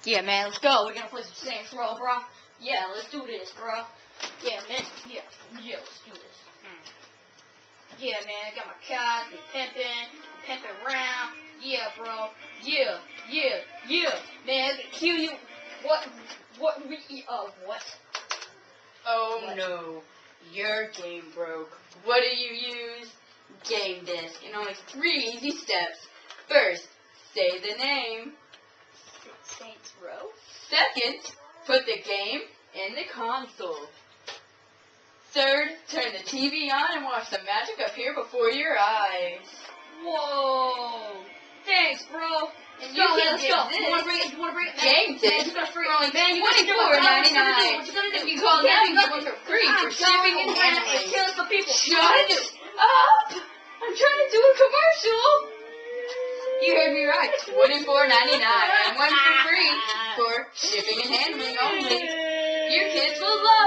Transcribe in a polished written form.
Yeah, man, let's go. We're gonna play some Saints Row, bro. Yeah, let's do this, bro. Yeah, man. Yeah, let's do this. Yeah, man, I got my cars, we pimping around. Yeah, bro. Yeah. Man, I can kill you. What? What? Oh What? no, your game broke. What do you use? Game disk. In only 3 easy steps. First, say the name. Saints Row? Second, put the game in the console. Third, turn the TV on and watch the magic appear before your eyes. Whoa! Thanks, bro. And Let's you go, can let's get go. this You wanna bring it? game disc you gotta for free only man, you gotta do it. $24.99. What you gonna do? If you call now, you get one for free for shipping and handling. It's killing some people. Shut up! I'm trying to do a commercial. You heard me right. $24.99 and one for free for shipping and handling only. Your kids will love